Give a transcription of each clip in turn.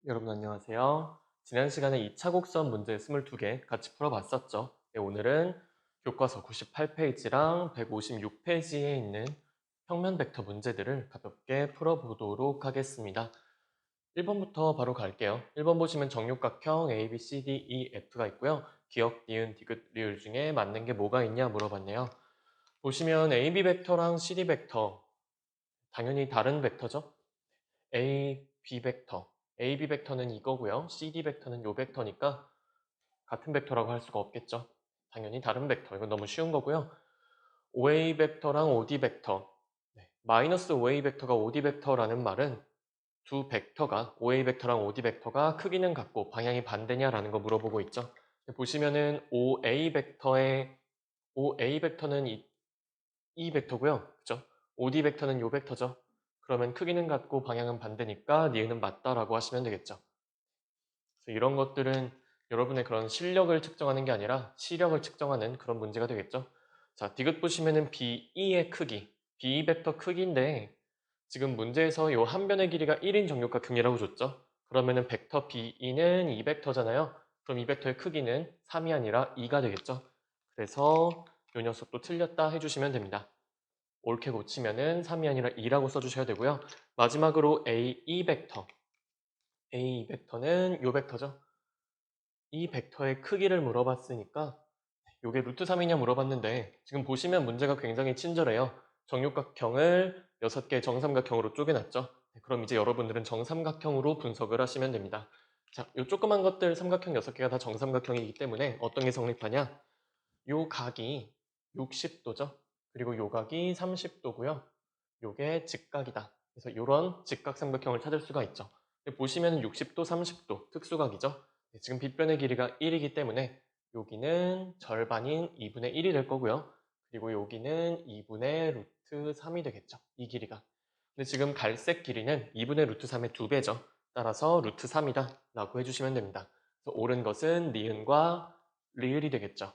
여러분 안녕하세요. 지난 시간에 2차 곡선 문제 22개 같이 풀어봤었죠. 네, 오늘은 교과서 98페이지랑 156페이지에 있는 평면 벡터 문제들을 가볍게 풀어보도록 하겠습니다. 1번부터 바로 갈게요. 1번 보시면 정육각형 A, B, C, D, E, F가 있고요. 기역, 니은, 디귿, 리을 중에 맞는 게 뭐가 있냐 물어봤네요. 보시면 A, B 벡터랑 C, D 벡터 당연히 다른 벡터죠. A, B 벡터. A, B 벡터는 이거고요. C, D 벡터는 요 벡터니까 같은 벡터라고 할 수가 없겠죠. 당연히 다른 벡터. 이건 너무 쉬운 거고요. OA 벡터랑 OD 벡터. 네. 마이너스 OA 벡터가 OD 벡터라는 말은 두 벡터가 OA 벡터랑 OD 벡터가 크기는 같고 방향이 반대냐라는 거 물어보고 있죠. 보시면은 OA 벡터는 이 벡터고요. 그죠? OD 벡터는 요 벡터죠. 그러면 크기는 같고 방향은 반대니까 니은은 맞다라고 하시면 되겠죠. 그래서 이런 것들은 여러분의 그런 실력을 측정하는 게 아니라 시력을 측정하는 그런 문제가 되겠죠. 자, 디귿 보시면은 BE의 크기, BE 벡터 크기인데 지금 문제에서 요 한 변의 길이가 1인 정육각형이라고 줬죠. 그러면은 벡터 BE는 2벡터잖아요. 그럼 이 벡터의 크기는 3이 아니라 2가 되겠죠. 그래서 요 녀석도 틀렸다 해주시면 됩니다. 옳게 고치면은 3이 아니라 2라고 써주셔야 되고요. 마지막으로 AE 벡터. AE 벡터는 요 벡터죠. 이 벡터의 크기를 물어봤으니까 요게 루트 3이냐 물어봤는데 지금 보시면 문제가 굉장히 친절해요. 정육각형을 6개 정삼각형으로 쪼개놨죠. 네, 그럼 이제 여러분들은 정삼각형으로 분석을 하시면 됩니다. 자, 요 조그만 것들 삼각형 6개가 다 정삼각형이기 때문에 어떤 게 성립하냐? 요 각이 60도죠. 그리고 요 각이 30도고요. 요게 직각이다. 그래서 요런 직각삼각형을 찾을 수가 있죠. 보시면 60도, 30도 특수각이죠. 네, 지금 빗변의 길이가 1이기 때문에 여기는 절반인 2분의 1이 될 거고요. 그리고 여기는 2분의 루트 3이 되겠죠. 이 길이가. 근데 지금 갈색 길이는 2분의 루트 3의 2배죠. 따라서 루트 3이다 라고 해주시면 됩니다. 그래서 옳은 것은 니은과 리을이 되겠죠.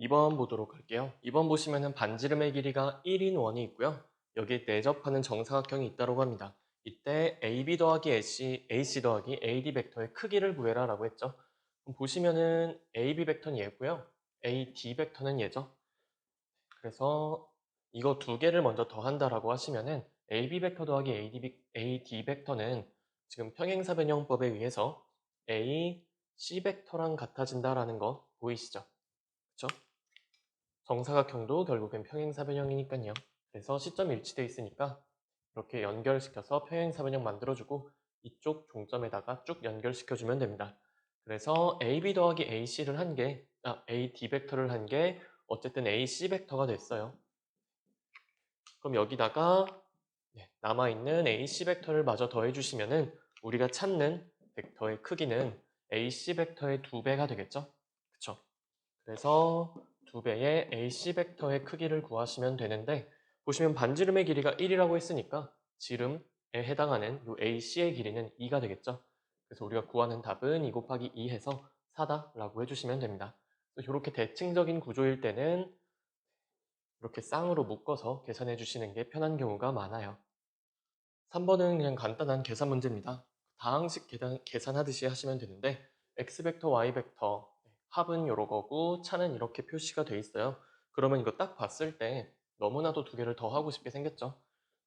2번 보도록 할게요. 2번 보시면은 반지름의 길이가 1인 원이 있고요. 여기에 내접하는 정사각형이 있다고 합니다. 이때 AB 더하기 AC 더하기 AD 벡터의 크기를 구해라 라고 했죠. 그럼 보시면은 AB 벡터는 얘고요. AD 벡터는 얘죠. 그래서 이거 두 개를 먼저 더한다라고 하시면은 AB 벡터 더하기 AD 벡터는 지금 평행사변형법에 의해서 A, C 벡터랑 같아진다라는 거 보이시죠? 그쵸? 정사각형도 결국엔 평행사변형이니까요. 그래서 시점이 일치돼 있으니까 이렇게 연결시켜서 평행사변형 만들어주고 이쪽 종점에다가 쭉 연결시켜주면 됩니다. 그래서 AB 더하기 AC를 한 게, AD 벡터를 한 게 어쨌든 AC 벡터가 됐어요. 그럼 여기다가 남아있는 AC 벡터를 마저 더해주시면은 우리가 찾는 벡터의 크기는 AC 벡터의 2배가 되겠죠? 그쵸? 그래서 2배의 AC 벡터의 크기를 구하시면 되는데 보시면 반지름의 길이가 1이라고 했으니까 지름에 해당하는 이 AC의 길이는 2가 되겠죠. 그래서 우리가 구하는 답은 2 곱하기 2 해서 4다라고 해주시면 됩니다. 이렇게 대칭적인 구조일 때는 이렇게 쌍으로 묶어서 계산해 주시는 게 편한 경우가 많아요. 3번은 그냥 간단한 계산 문제입니다. 다항식 계산하듯이 하시면 되는데 x벡터, y벡터 합은 요거고 차는 이렇게 표시가 돼 있어요. 그러면 이거 딱 봤을 때 너무나도 두 개를 더하고 싶게 생겼죠.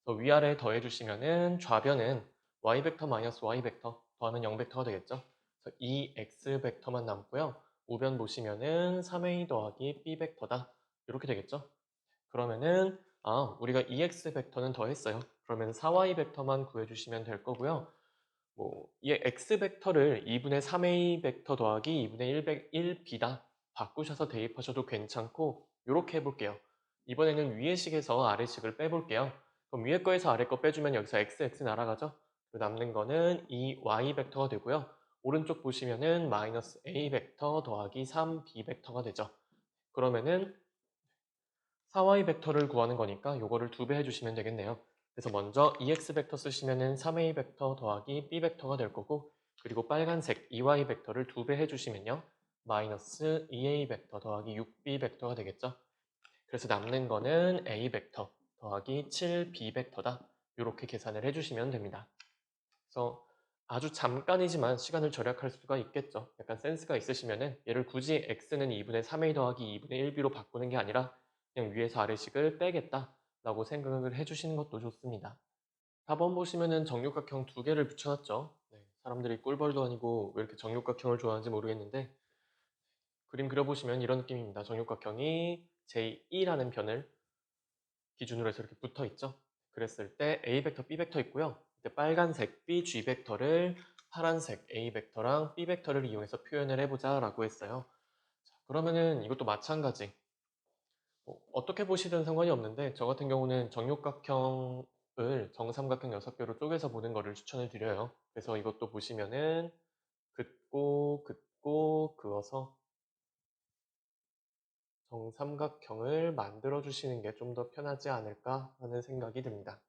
그래서 위아래 더해주시면은 좌변은 y벡터 마이너스 y벡터 더하면 0벡터가 되겠죠. 그래서 이 x벡터만 남고요. 우변 보시면은 3a 더하기 b벡터다 이렇게 되겠죠. 그러면은 우리가 EX 벡터는 더했어요. 그러면 4Y 벡터만 구해주시면 될 거고요. 이 X 벡터를 2분의 3A 벡터 더하기 2분의 1B다 바꾸셔서 대입하셔도 괜찮고 이렇게 해볼게요. 이번에는 위의 식에서 아래 식을 빼볼게요. 그럼 위에 거에서 아래 거 빼주면 여기서 XX 날아가죠? 남는 거는 이 Y 벡터가 되고요. 오른쪽 보시면은 마이너스 A 벡터 더하기 3B 벡터가 되죠. 그러면은 4y 벡터를 구하는 거니까 요거를 2배 해주시면 되겠네요. 그래서 먼저 EX 벡터 쓰시면은 3a 벡터 더하기 b 벡터가 될 거고 그리고 빨간색 EY 벡터를 2배 해주시면요. 마이너스 2a 벡터 더하기 6b 벡터가 되겠죠. 그래서 남는 거는 a 벡터 더하기 7b 벡터다. 이렇게 계산을 해주시면 됩니다. 그래서 아주 잠깐이지만 시간을 절약할 수가 있겠죠. 약간 센스가 있으시면은 얘를 굳이 x는 2분의 3a 더하기 2분의 1b로 바꾸는 게 아니라 그냥 위에서 아래식을 빼겠다라고 생각을 해주시는 것도 좋습니다. 4번 보시면은 정육각형 두 개를 붙여놨죠. 네, 사람들이 꿀벌도 아니고 왜 이렇게 정육각형을 좋아하는지 모르겠는데 그림 그려보시면 이런 느낌입니다. 정육각형이 제2라는 변을 기준으로 해서 이렇게 붙어 있죠. 그랬을 때 A 벡터, B 벡터 있고요. 이때 빨간색 B, G 벡터를 파란색 A 벡터랑 B 벡터를 이용해서 표현을 해보자 라고 했어요. 자, 그러면은 이것도 마찬가지. 어떻게 보시든 상관이 없는데 저 같은 경우는 정육각형을 정삼각형 6개로 쪼개서 보는 거를 추천을 드려요. 그래서 이것도 보시면은 긋고 그어서 정삼각형을 만들어 주시는 게 좀 더 편하지 않을까 하는 생각이 듭니다.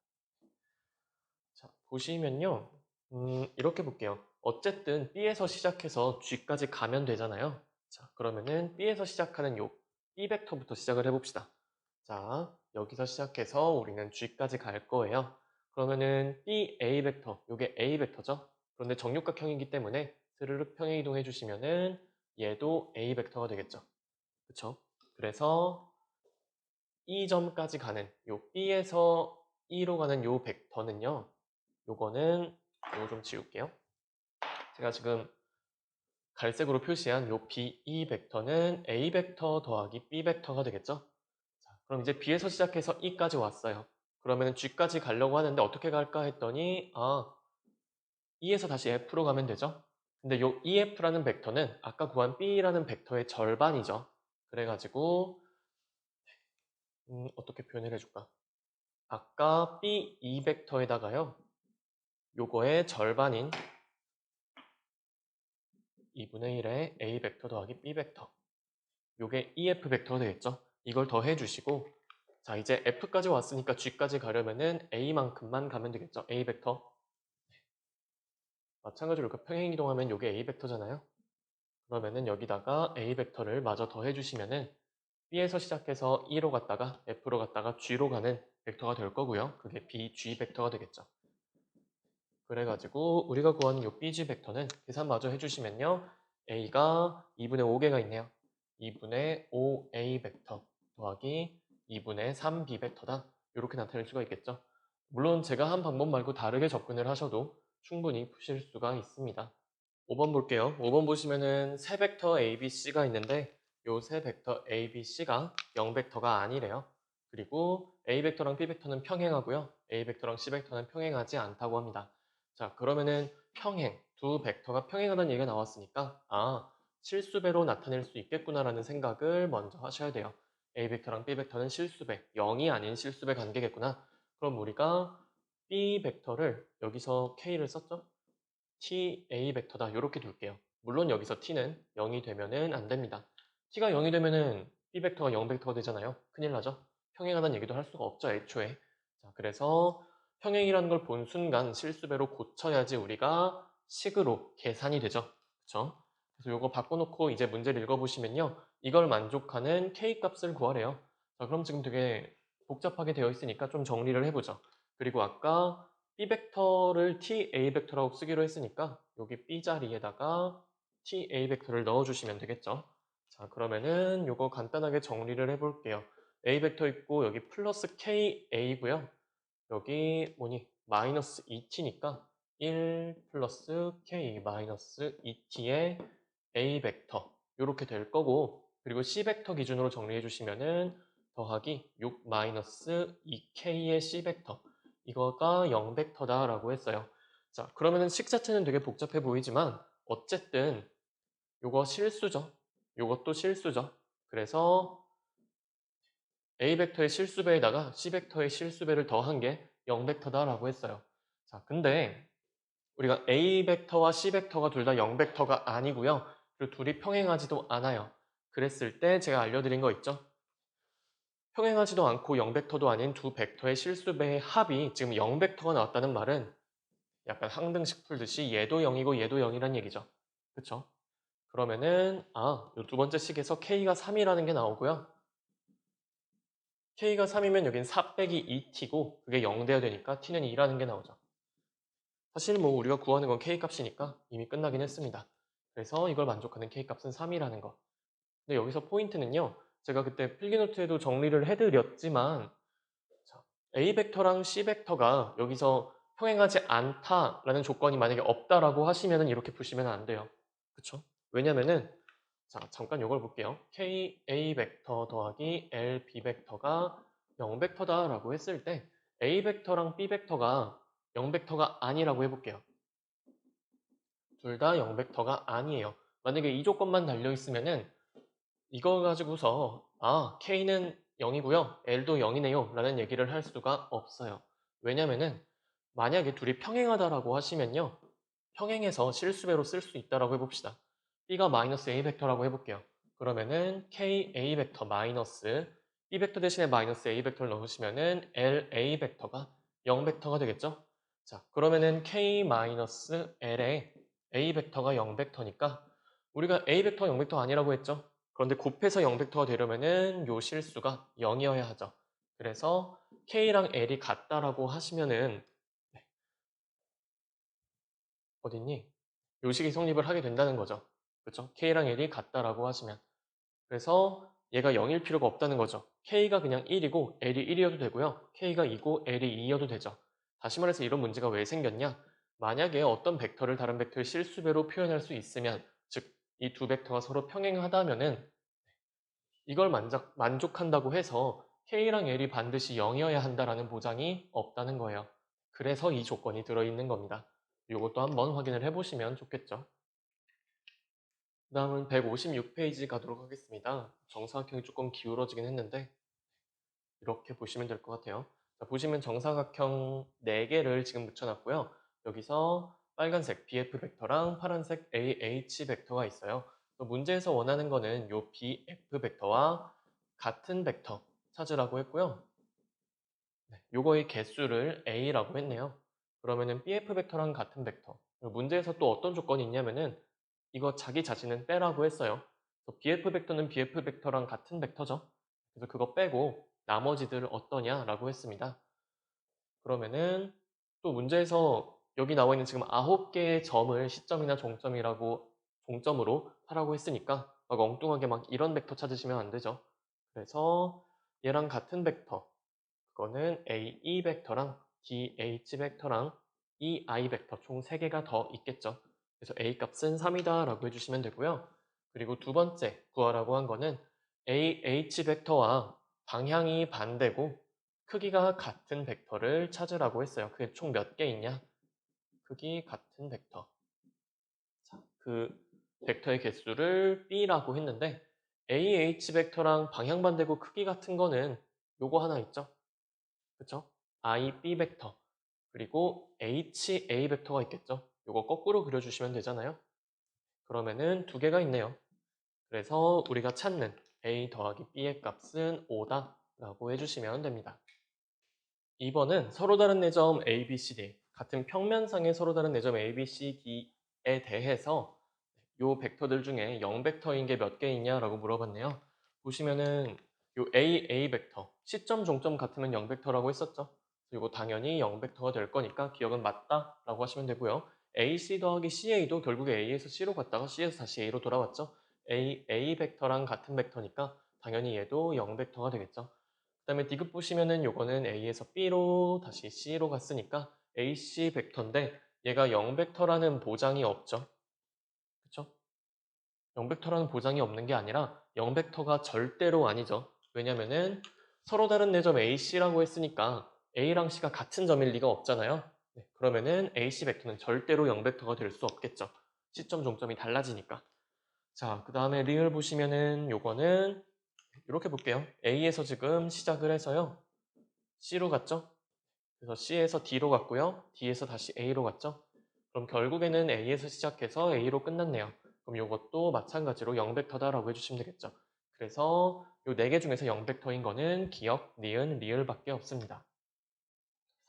자, 보시면요. 이렇게 볼게요. 어쨌든 B에서 시작해서 G까지 가면 되잖아요. 자, 그러면은 B에서 시작하는 요 B 벡터부터 시작을 해봅시다. 자, 여기서 시작해서 우리는 G까지 갈 거예요. 그러면은 B, A 벡터, 요게 A 벡터죠? 그런데 정육각형이기 때문에 스르륵 평행 이동해 주시면은 얘도 A 벡터가 되겠죠. 그쵸? 그래서 이 점까지 가는 요 B에서 E로 가는 요 벡터는요. 요거는 요거 좀 지울게요. 제가 지금 갈색으로 표시한 요 B2 벡터는 A 벡터 더하기 B 벡터가 되겠죠? 자, 그럼 이제 B에서 시작해서 E까지 왔어요. 그러면 G까지 가려고 하는데 어떻게 갈까 했더니 E에서 다시 F로 가면 되죠? 근데 요 EF라는 벡터는 아까 구한 B라는 벡터의 절반이죠. 그래가지고 어떻게 표현을 해줄까? 아까 B2 벡터에다가요. 요거의 절반인 2분의 1의 A 벡터 더하기 B 벡터. 요게 EF 벡터가 되겠죠? 이걸 더해 주시고 자, 이제 F까지 왔으니까 G까지 가려면은 A만큼만 가면 되겠죠? A 벡터. 마찬가지로 이렇게 평행 이동하면 요게 A 벡터잖아요? 그러면은 여기다가 A 벡터를 마저 더해 주시면은 B에서 시작해서 E로 갔다가 F로 갔다가 G로 가는 벡터가 될 거고요. 그게 BG 벡터가 되겠죠. 그래가지고 우리가 구하는 요 BG 벡터는 계산 마저 해주시면요. A가 2분의 5개가 있네요. 2분의 5A 벡터 더하기 2분의 3B 벡터다. 이렇게 나타낼 수가 있겠죠. 물론 제가 한 방법 말고 다르게 접근을 하셔도 충분히 푸실 수가 있습니다. 5번 볼게요. 5번 보시면은 세 벡터 A, B, C가 있는데 요 세 벡터 A, B, C가 0벡터가 아니래요. 그리고 A 벡터랑 B 벡터는 평행하고요. A 벡터랑 C 벡터는 평행하지 않다고 합니다. 자, 그러면은 평행, 두 벡터가 평행하다는 얘기가 나왔으니까 실수배로 나타낼 수 있겠구나라는 생각을 먼저 하셔야 돼요. A 벡터랑 B 벡터는 실수배, 0이 아닌 실수배 관계겠구나. 그럼 우리가 B 벡터를 여기서 K를 썼죠? T, A 벡터다. 이렇게 둘게요. 물론 여기서 T는 0이 되면은 안 됩니다. T가 0이 되면은 B 벡터가 0 벡터가 되잖아요. 큰일 나죠? 평행하다는 얘기도 할 수가 없죠, 애초에. 자, 그래서 평행이라는 걸 본 순간 실수배로 고쳐야지 우리가 식으로 계산이 되죠. 그쵸? 그래서 이거 바꿔놓고 이제 문제를 읽어보시면요. 이걸 만족하는 K 값을 구하래요. 자, 그럼 지금 되게 복잡하게 되어 있으니까 좀 정리를 해보죠. 그리고 아까 B 벡터를 TA 벡터라고 쓰기로 했으니까 여기 B 자리에다가 TA 벡터를 넣어주시면 되겠죠. 자, 그러면은 요거 간단하게 정리를 해볼게요. A 벡터 있고 여기 플러스 KA고요. 여기 뭐니? 마이너스 2t니까 1 플러스 K 마이너스 2t의 A 벡터 이렇게 될 거고 그리고 C 벡터 기준으로 정리해 주시면은 더하기 6 마이너스 2K의 C 벡터 이거가 0벡터다라고 했어요. 자, 그러면은 식 자체는 되게 복잡해 보이지만 어쨌든 요거 실수죠. 요것도 실수죠. 그래서 A 벡터의 실수배에다가 C 벡터의 실수배를 더한 게 0벡터다라고 했어요. 자, 근데 우리가 A 벡터와 C 벡터가 둘 다 0벡터가 아니고요. 그리고 둘이 평행하지도 않아요. 그랬을 때 제가 알려드린 거 있죠? 평행하지도 않고 0벡터도 아닌 두 벡터의 실수배의 합이 지금 0벡터가 나왔다는 말은 약간 항등식 풀듯이 얘도 0이고 얘도 0이란 얘기죠. 그쵸? 그러면은 두 번째 식에서 K가 3이라는 게 나오고요. K가 3이면 여긴 4 빼기 2T고 그게 0 돼야 되니까 T는 2라는 게 나오죠. 사실 뭐 우리가 구하는 건 K값이니까 이미 끝나긴 했습니다. 그래서 이걸 만족하는 K값은 3이라는 거. 근데 여기서 포인트는요. 제가 그때 필기노트에도 정리를 해드렸지만 자, A 벡터랑 C 벡터가 여기서 평행하지 않다라는 조건이 만약에 없다라고 하시면 이렇게 푸시면 안 돼요. 그쵸? 왜냐면은 자, 잠깐 이걸 볼게요. K A 벡터 더하기 L B 벡터가 0 벡터다라고 했을 때 A 벡터랑 B 벡터가 0 벡터가 아니라고 해볼게요. 둘 다 0 벡터가 아니에요. 만약에 이 조건만 달려 있으면은 이거 가지고서 K는 0이고요. L도 0이네요. 라는 얘기를 할 수가 없어요. 왜냐면은 만약에 둘이 평행하다라고 하시면요. 평행해서 실수배로 쓸 수 있다라고 해봅시다. B가 마이너스 A 벡터라고 해볼게요. 그러면은 K A 벡터 마이너스 B 벡터 대신에 마이너스 A 벡터를 넣으시면은 L A 벡터가 0 벡터가 되겠죠? 자, 그러면은 K 마이너스 L에 A 벡터가 0 벡터니까 우리가 A 벡터 0 벡터 아니라고 했죠? 그런데 곱해서 0 벡터가 되려면은 요 실수가 0이어야 하죠. 그래서 K랑 L이 같다라고 하시면은 네, 어딨니? 요식이 성립을 하게 된다는 거죠. 그렇죠? K랑 L이 같다라고 하시면. 그래서 얘가 0일 필요가 없다는 거죠. K가 그냥 1이고 L이 1이어도 되고요. K가 2고 L이 2여도 되죠. 다시 말해서 이런 문제가 왜 생겼냐? 만약에 어떤 벡터를 다른 벡터의 실수배로 표현할 수 있으면, 즉 이 두 벡터가 서로 평행하다면은 이걸 만족한다고 해서 K랑 L이 반드시 0이어야 한다라는 보장이 없다는 거예요. 그래서 이 조건이 들어있는 겁니다. 이것도 한번 확인을 해보시면 좋겠죠. 그 다음은 156페이지 가도록 하겠습니다. 정사각형이 조금 기울어지긴 했는데 이렇게 보시면 될 것 같아요. 자, 보시면 정사각형 4개를 지금 붙여놨고요. 여기서 빨간색 BF 벡터랑 파란색 AH 벡터가 있어요. 문제에서 원하는 거는 이 BF 벡터와 같은 벡터 찾으라고 했고요. 네, 요거의 개수를 A라고 했네요. 그러면은 BF 벡터랑 같은 벡터. 문제에서 또 어떤 조건이 있냐면은 이거 자기 자신은 빼라고 했어요. 그래서 BF 벡터는 BF 벡터랑 같은 벡터죠. 그래서 그거 빼고 나머지들 어떠냐라고 했습니다. 그러면은 또 문제에서 여기 나와 있는 지금 9개의 점을 시점이나 종점으로 하라고 했으니까 막 엉뚱하게 막 이런 벡터 찾으시면 안 되죠. 그래서 얘랑 같은 벡터 그거는 AE 벡터랑 DH 벡터랑 EI 벡터 총 3개가 더 있겠죠. 그래서 A 값은 3이다 라고 해주시면 되고요. 그리고 두 번째 구하라고 한 거는 AH 벡터와 방향이 반대고 크기가 같은 벡터를 찾으라고 했어요. 그게 총 몇 개 있냐? 크기 같은 벡터. 자, 그 벡터의 개수를 B라고 했는데 AH 벡터랑 방향 반대고 크기 같은 거는 요거 하나 있죠? 그쵸? IB 벡터 그리고 HA 벡터가 있겠죠? 요거 거꾸로 그려주시면 되잖아요. 그러면은 두 개가 있네요. 그래서 우리가 찾는 A 더하기 B의 값은 5다 라고 해주시면 됩니다. 2번은 서로 다른 내점 A, B, C, D 같은 평면상의 서로 다른 내점 A, B, C, D에 대해서 요 벡터들 중에 0벡터인 게 몇 개 있냐라고 물어봤네요. 보시면은 요 A 벡터 시점 종점 같으면 0벡터라고 했었죠. 그리고 당연히 0벡터가 될 거니까 기억은 맞다라고 하시면 되고요. AC 더하기 CA도 결국에 A에서 C로 갔다가 C에서 다시 A로 돌아왔죠. A 벡터랑 같은 벡터니까 당연히 얘도 0벡터가 되겠죠. 그 다음에 D급 보시면은 요거는 A에서 B로 다시 C로 갔으니까 AC 벡터인데 얘가 0벡터라는 보장이 없죠. 그쵸? 0벡터라는 보장이 없는 게 아니라 0벡터가 절대로 아니죠. 왜냐면은 서로 다른 내점 AC라고 했으니까 A랑 C가 같은 점일 리가 없잖아요. 네, 그러면은 AC 벡터는 절대로 0벡터가 될 수 없겠죠. 시점 종점이 달라지니까. 자, 그 다음에 리을 보시면은 요거는 이렇게 볼게요. A에서 지금 시작을 해서요. C로 갔죠? 그래서 C에서 D로 갔고요. D에서 다시 A로 갔죠? 그럼 결국에는 A에서 시작해서 A로 끝났네요. 그럼 이것도 마찬가지로 0벡터다라고 해주시면 되겠죠. 그래서 이 4개 중에서 0벡터인 거는 기억, 니은, 리을밖에 없습니다.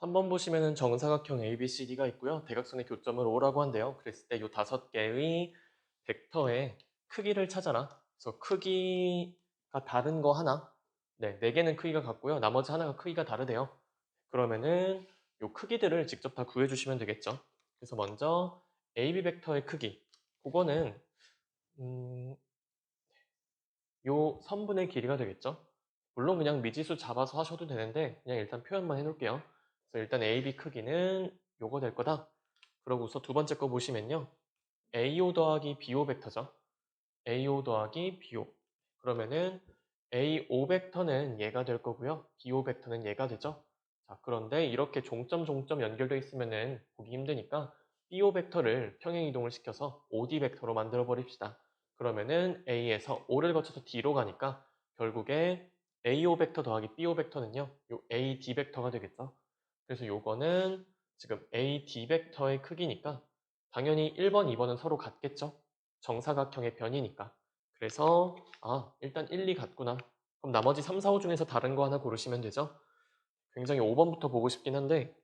3번 보시면은 정사각형 ABCD가 있고요. 대각선의 교점을 O라고 한대요. 그랬을 때 이 5개의 벡터의 크기를 찾아라. 그래서 크기가 다른 거 하나, 네, 4개는 크기가 같고요. 나머지 하나가 크기가 다르대요. 그러면은 이 크기들을 직접 다 구해주시면 되겠죠. 그래서 먼저 AB 벡터의 크기, 그거는 음, 요 선분의 길이가 되겠죠. 물론 그냥 미지수 잡아서 하셔도 되는데 그냥 일단 표현만 해놓을게요. 그래서 일단 AB 크기는 요거 될 거다. 그러고서 두 번째 거 보시면요. AO 더하기 BO 벡터죠. AO 더하기 BO. 그러면은 AO 벡터는 얘가 될 거고요. BO 벡터는 얘가 되죠. 자, 그런데 이렇게 종점 연결되어 있으면은 보기 힘드니까 BO 벡터를 평행 이동을 시켜서 OD 벡터로 만들어 버립시다. 그러면은 A에서 O를 거쳐서 D로 가니까 결국에 AO 벡터 더하기 BO 벡터는요. 요 AD 벡터가 되겠죠. 그래서 요거는 지금 AD 벡터의 크기니까 당연히 1번, 2번은 서로 같겠죠. 정사각형의 변이니까. 그래서 일단 1, 2 같구나. 그럼 나머지 3, 4, 5 중에서 다른 거 하나 고르시면 되죠. 굉장히 5번부터 보고 싶긴 한데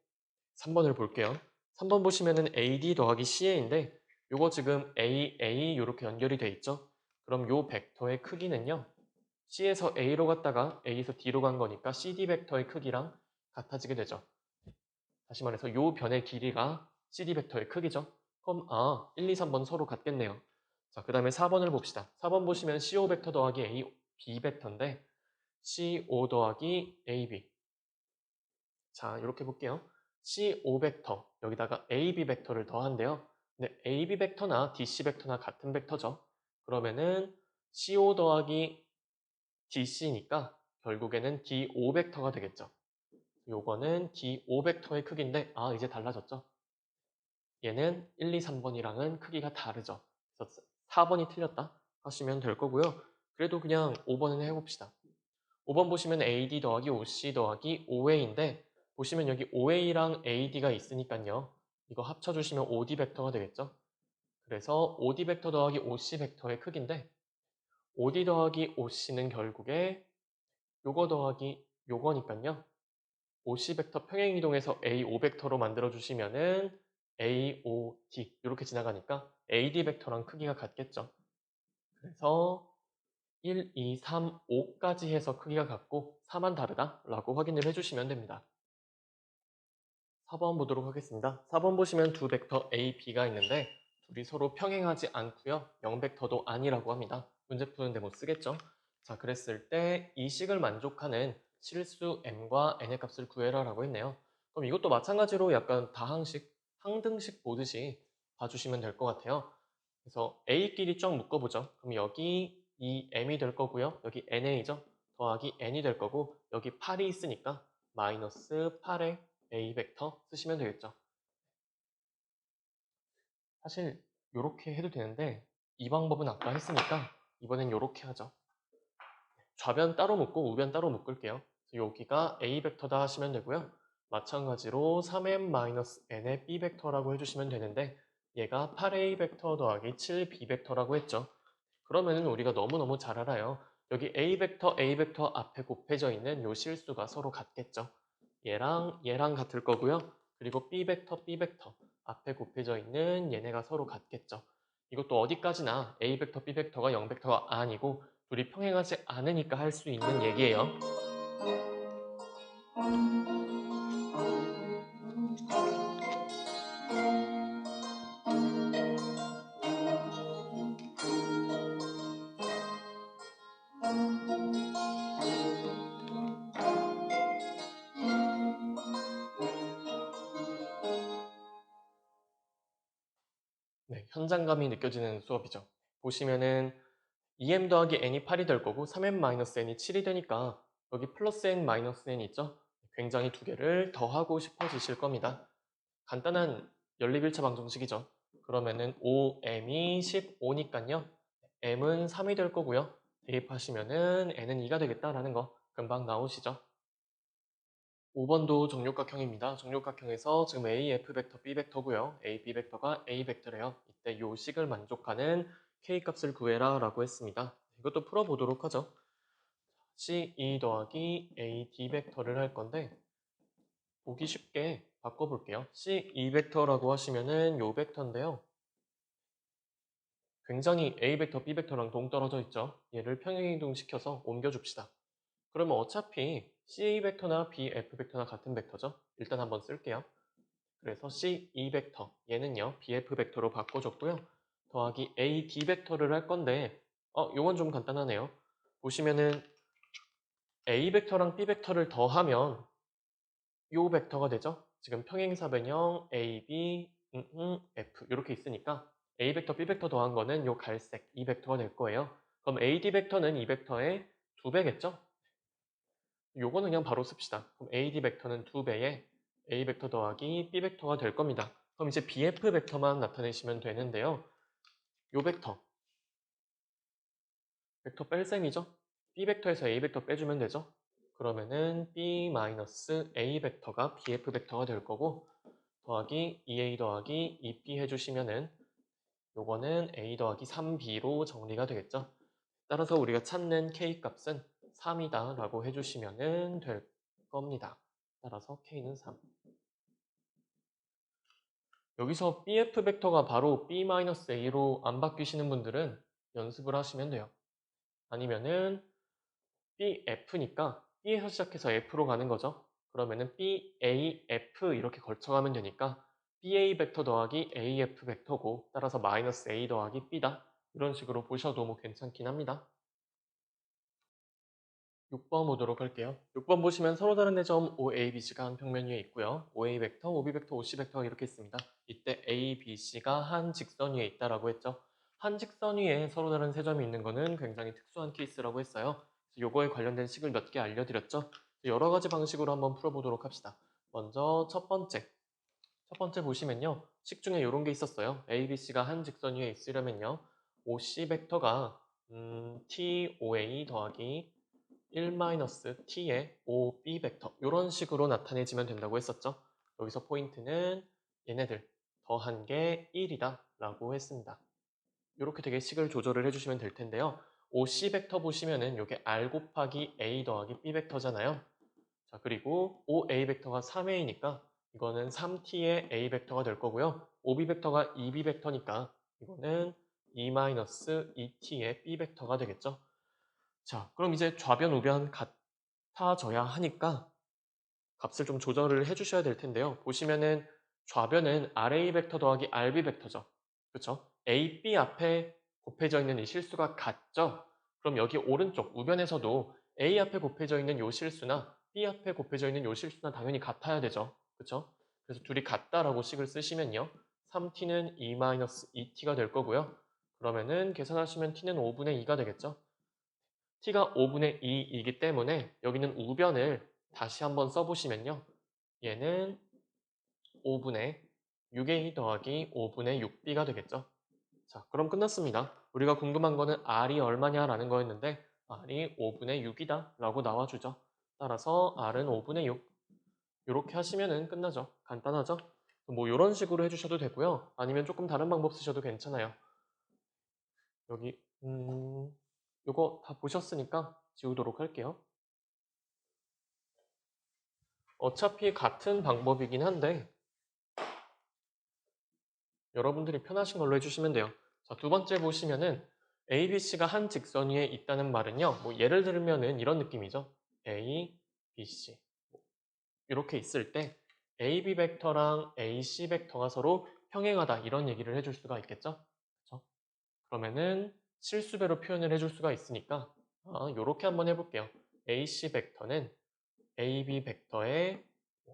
3번을 볼게요. 3번 보시면은 AD 더하기 CA인데 요거 지금 AA 이렇게 연결이 돼 있죠. 그럼 요 벡터의 크기는요. C에서 A로 갔다가 A에서 D로 간 거니까 CD 벡터의 크기랑 같아지게 되죠. 다시 말해서 요 변의 길이가 CD 벡터의 크기죠. 그럼 1, 2, 3번 서로 같겠네요. 자, 그 다음에 4번을 봅시다. 4번 보시면 CO 벡터 더하기 A, B 벡터인데 CO 더하기 AB. 자, 이렇게 볼게요. CO 벡터, 여기다가 AB 벡터를 더한대요. 근데 AB 벡터나 DC 벡터나 같은 벡터죠. 그러면은 CO 더하기 DC니까 결국에는 DO 벡터가 되겠죠. 요거는 DO 벡터의 크기인데 이제 달라졌죠. 얘는 1, 2, 3번이랑은 크기가 다르죠. 그래서 4번이 틀렸다 하시면 될 거고요. 그래도 그냥 5번은 해봅시다. 5번 보시면 AD 더하기 OC 더하기 OA인데 보시면 여기 OA랑 AD가 있으니까요. 이거 합쳐주시면 OD 벡터가 되겠죠. 그래서 OD 벡터 더하기 OC 벡터의 크기인데 OD 더하기 OC는 결국에 요거 더하기 요거니까요. OC 벡터 평행 이동해서 AO 벡터로 만들어 주시면은 AOD 이렇게 지나가니까 AD 벡터랑 크기가 같겠죠. 그래서 1, 2, 3, 5까지 해서 크기가 같고 4만 다르다라고 확인을 해주시면 됩니다. 4번 보도록 하겠습니다. 4번 보시면 두 벡터 A, B가 있는데 둘이 서로 평행하지 않고요. 0벡터도 아니라고 합니다. 문제 푸는데 못 쓰겠죠? 자, 그랬을 때 이 식을 만족하는 실수 m과 n의 값을 구해라라고 했네요. 그럼 이것도 마찬가지로 약간 다항식, 항등식 보듯이 봐주시면 될 것 같아요. 그래서 A끼리 쫙 묶어보죠. 그럼 여기 이 m이 될 거고요. 여기 na죠. 더하기 n이 될 거고 여기 8이 있으니까 마이너스 8의 A 벡터 쓰시면 되겠죠. 사실 이렇게 해도 되는데 이 방법은 아까 했으니까 이번엔 이렇게 하죠. 좌변 따로 묶고 우변 따로 묶을게요. 여기가 A 벡터다 하시면 되고요. 마찬가지로 3m-n의 B 벡터라고 해주시면 되는데 얘가 8A 벡터 더하기 7B 벡터라고 했죠. 그러면은 우리가 너무너무 잘 알아요. 여기 A 벡터 앞에 곱해져 있는 요 실수가 서로 같겠죠. 얘랑 같을 거고요. 그리고 B 벡터 앞에 곱해져 있는 얘네가 서로 같겠죠. 이것도 어디까지나 A 벡터, B 벡터가 0 벡터가 아니고 둘이 평행하지 않으니까 할 수 있는 얘기예요. 네, 현장감이 느껴지는 수업이죠. 보시면은 2m 더하기 n이 8이 될 거고 3m-n이 7이 되니까 여기 플러스 n-n 있죠? 굉장히 두 개를 더하고 싶어지실 겁니다. 간단한 연립 1차 방정식이죠. 그러면은 5m이 15니까요. m은 3이 될 거고요. 대입하시면은 n은 2가 되겠다라는 거 금방 나오시죠? 5번도 정육각형입니다. 정육각형에서 지금 A, F 벡터, B 벡터고요. A, B 벡터가 A 벡터래요. 이때 요 식을 만족하는 K 값을 구해라 라고 했습니다. 이것도 풀어보도록 하죠. C2 더하기 A, D 벡터를 할 건데 보기 쉽게 바꿔볼게요. C2 벡터라고 하시면은 요 벡터인데요. 굉장히 A 벡터, B 벡터랑 동떨어져 있죠. 얘를 평행이동시켜서 옮겨줍시다. 그러면 어차피 C 벡터나 B, F 벡터나 같은 벡터죠. 일단 한번 쓸게요. 그래서 C, E 벡터 얘는요 BF 벡터로 바꿔줬고요. 더하기 A, D 벡터를 할 건데 요건 좀 간단하네요. 보시면은 A 벡터랑 B 벡터를 더하면 요 벡터가 되죠. 지금 평행사 변형 A, B, F 이렇게 있으니까 A 벡터, B 벡터 더한 거는 요 갈색 이 벡터가 될 거예요. 그럼 AD 벡터는 이 벡터의 2배겠죠? 요거는 그냥 바로 씁시다. 그럼 AD 벡터는 2배의 A 벡터 더하기 B 벡터가 될 겁니다. 그럼 이제 BF 벡터만 나타내시면 되는데요. 요 벡터 뺄셈이죠? B 벡터에서 A 벡터 빼주면 되죠? 그러면은 B-A 벡터가 BF 벡터가 될 거고 더하기 2A 더하기 2B 해주시면은 요거는 A 더하기 3B로 정리가 되겠죠? 따라서 우리가 찾는 K 값은 3이다 라고 해주시면 될 겁니다. 따라서 K는 3. 여기서 BF 벡터가 바로 B-A로 안 바뀌시는 분들은 연습을 하시면 돼요. 아니면은 BF니까 B에서 시작해서 F로 가는 거죠. 그러면은 BAF 이렇게 걸쳐가면 되니까 BA 벡터 더하기 AF 벡터고 따라서 마이너스 A 더하기 B다. 이런 식으로 보셔도 뭐 괜찮긴 합니다. 6번 보도록 할게요. 6번 보시면 서로 다른 내점 OABC가 한 평면 위에 있고요. OA 벡터, OB 벡터, OC 벡터가 이렇게 있습니다. 이때 A, B, C가 한 직선 위에 있다라고 했죠. 한 직선 위에 서로 다른 세 점이 있는 거는 굉장히 특수한 케이스라고 했어요. 요거에 관련된 식을 몇 개 알려드렸죠. 여러 가지 방식으로 한번 풀어보도록 합시다. 먼저 첫 번째 보시면요. 식 중에 이런 게 있었어요. A, B, C가 한 직선 위에 있으려면요. OC 벡터가 TOA 더하기 1-t의 OB 벡터 이런 식으로 나타내지면 된다고 했었죠. 여기서 포인트는 얘네들 더한 게 1이다 라고 했습니다. 이렇게 되게 식을 조절을 해주시면 될 텐데요. OC 벡터 보시면은 이게 R 곱하기 A 더하기 B 벡터잖아요. 자, 그리고 OA 벡터가 3A니까 이거는 3T의 A 벡터가 될 거고요. OB 벡터가 2B 벡터니까 이거는 2-2T의 B 벡터가 되겠죠. 자, 그럼 이제 좌변, 우변 같아져야 하니까 값을 좀 조절을 해주셔야 될 텐데요. 보시면은 좌변은 RA 벡터 더하기 RB 벡터죠. 그렇죠? AB 앞에 곱해져 있는 이 실수가 같죠? 그럼 여기 오른쪽 우변에서도 A 앞에 곱해져 있는 이 실수나 B 앞에 곱해져 있는 이 실수나 당연히 같아야 되죠. 그렇죠? 그래서 둘이 같다라고 식을 쓰시면요. 3t는 2-2t가 될 거고요. 그러면은 계산하시면 t는 5분의 2가 되겠죠? t가 5분의 2이기 때문에 여기는 우변을 다시 한번 써보시면요. 얘는 5분의 6a 더하기 5분의 6b가 되겠죠. 자, 그럼 끝났습니다. 우리가 궁금한 거는 r이 얼마냐라는 거였는데 r이 5분의 6이다 라고 나와주죠. 따라서 r은 5분의 6 이렇게 하시면은 끝나죠. 간단하죠? 뭐 이런 식으로 해주셔도 되고요. 아니면 조금 다른 방법 쓰셔도 괜찮아요. 여기 요거 다 보셨으니까 지우도록 할게요. 어차피 같은 방법이긴 한데 여러분들이 편하신 걸로 해주시면 돼요. 자, 두 번째 보시면은 A, B, C가 한 직선 위에 있다는 말은요. 뭐 예를 들면은 이런 느낌이죠. A, B, C 이렇게 있을 때 A, B 벡터랑 A, C 벡터가 서로 평행하다 이런 얘기를 해줄 수가 있겠죠. 그렇죠? 그러면은 실수배로 표현을 해줄 수가 있으니까 이렇게 한번 해볼게요. A, C 벡터는 AB 벡터의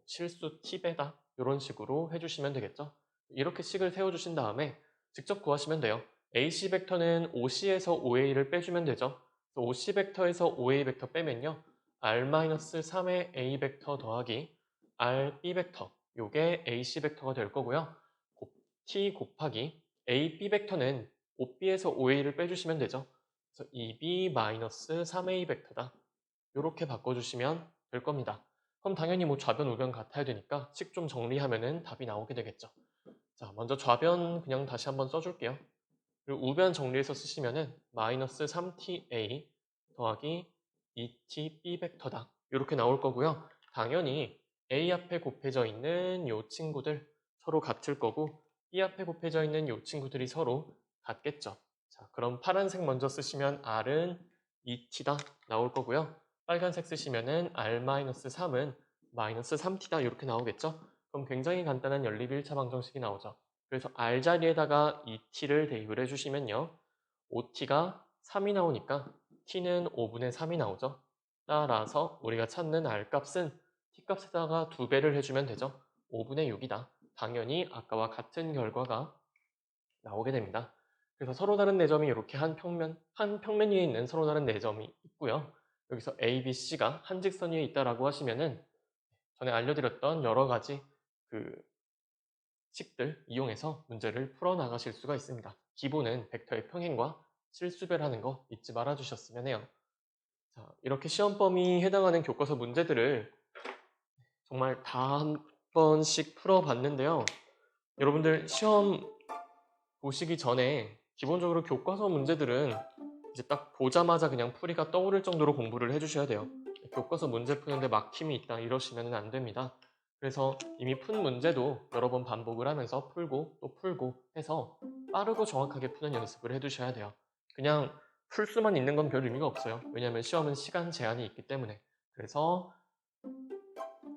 실수 t배다 이런 식으로 해주시면 되겠죠. 이렇게 식을 세워주신 다음에 직접 구하시면 돼요. AC 벡터는 OC에서 OA를 빼주면 되죠. 그래서 OC 벡터에서 OA 벡터 빼면요. R-3의 A 벡터 더하기 RB 벡터 요게 AC 벡터가 될 거고요. T 곱하기 AB 벡터는 OB에서 OA를 빼주시면 되죠. 그래서 2B-3A 벡터다. 이렇게 바꿔주시면 될 겁니다. 그럼 당연히 뭐 좌변, 우변 같아야 되니까 식 좀 정리하면은 답이 나오게 되겠죠. 자, 먼저 좌변 그냥 다시 한번 써줄게요. 그리고 우변 정리해서 쓰시면은 마이너스 3ta 더하기 2tb 벡터다. 이렇게 나올 거고요. 당연히 a 앞에 곱해져 있는 요 친구들 서로 같을 거고 b 앞에 곱해져 있는 요 친구들이 서로 같겠죠. 자, 그럼 파란색 먼저 쓰시면 r은 2t다 나올 거고요. 빨간색 쓰시면은 r-3은 마이너스 3t다 이렇게 나오겠죠. 그럼 굉장히 간단한 연립 1차 방정식이 나오죠. 그래서 R 자리에다가 이 t를 대입을 해주시면요. 5t가 3이 나오니까 t는 5분의 3이 나오죠. 따라서 우리가 찾는 R 값은 t 값에다가 2배를 해주면 되죠. 5분의 6이다. 당연히 아까와 같은 결과가 나오게 됩니다. 그래서 서로 다른 내점이 이렇게 한 평면 위에 있는 서로 다른 내점이 있고요. 여기서 A, B, C가 한 직선 위에 있다라고 하시면은 전에 알려드렸던 여러 가지 그 식들 이용해서 문제를 풀어 나가실 수가 있습니다. 기본은 벡터의 평행과 실수배라는 거 잊지 말아 주셨으면 해요. 자, 이렇게 시험 범위에 해당하는 교과서 문제들을 정말 다 한 번씩 풀어봤는데요. 여러분들 시험 보시기 전에 기본적으로 교과서 문제들은 이제 딱 보자마자 그냥 풀이가 떠오를 정도로 공부를 해주셔야 돼요. 교과서 문제 푸는데 막힘이 있다 이러시면 안 됩니다. 그래서 이미 푼 문제도 여러 번 반복을 하면서 풀고 또 풀고 해서 빠르고 정확하게 푸는 연습을 해두셔야 돼요. 그냥 풀 수만 있는 건 별 의미가 없어요. 왜냐하면 시험은 시간 제한이 있기 때문에. 그래서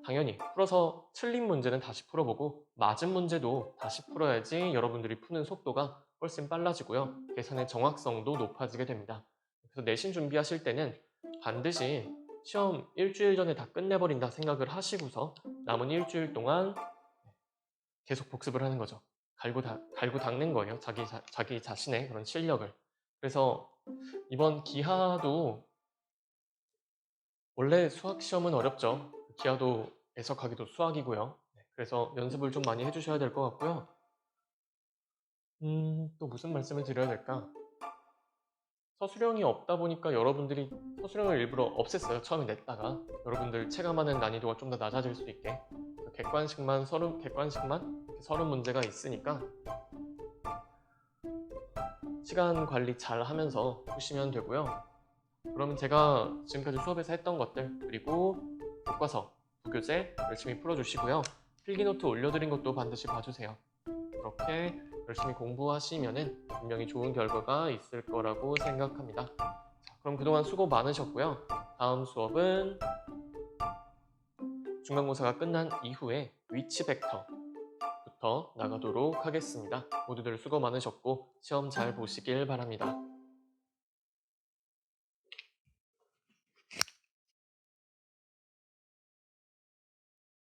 당연히 풀어서 틀린 문제는 다시 풀어보고 맞은 문제도 다시 풀어야지 여러분들이 푸는 속도가 훨씬 빨라지고요. 계산의 정확성도 높아지게 됩니다. 그래서 내신 준비하실 때는 반드시 시험 일주일 전에 다 끝내버린다 생각을 하시고서 남은 일주일 동안 계속 복습을 하는 거죠. 갈고 닦는 거예요. 자기 자신의 그런 실력을. 그래서 이번 기하도 원래 수학 시험은 어렵죠. 기하도 애석하기도 수학이고요. 그래서 연습을 좀 많이 해주셔야 될 것 같고요. 또 무슨 말씀을 드려야 될까? 서술형이 없다 보니까 여러분들이 서술형을 일부러 없앴어요. 처음에 냈다가 여러분들 체감하는 난이도가 좀 더 낮아질 수 있게 객관식만 이렇게 30문제가 있으니까 시간 관리 잘 하면서 푸시면 되고요. 그러면 제가 지금까지 수업에서 했던 것들 그리고 교과서, 부교재 열심히 풀어주시고요. 필기노트 올려드린 것도 반드시 봐주세요. 그렇게 열심히 공부하시면은 분명히 좋은 결과가 있을 거라고 생각합니다. 자, 그럼 그동안 수고 많으셨고요. 다음 수업은 중간고사가 끝난 이후에 위치 벡터부터 나가도록 하겠습니다. 모두들 수고 많으셨고 시험 잘 보시길 바랍니다.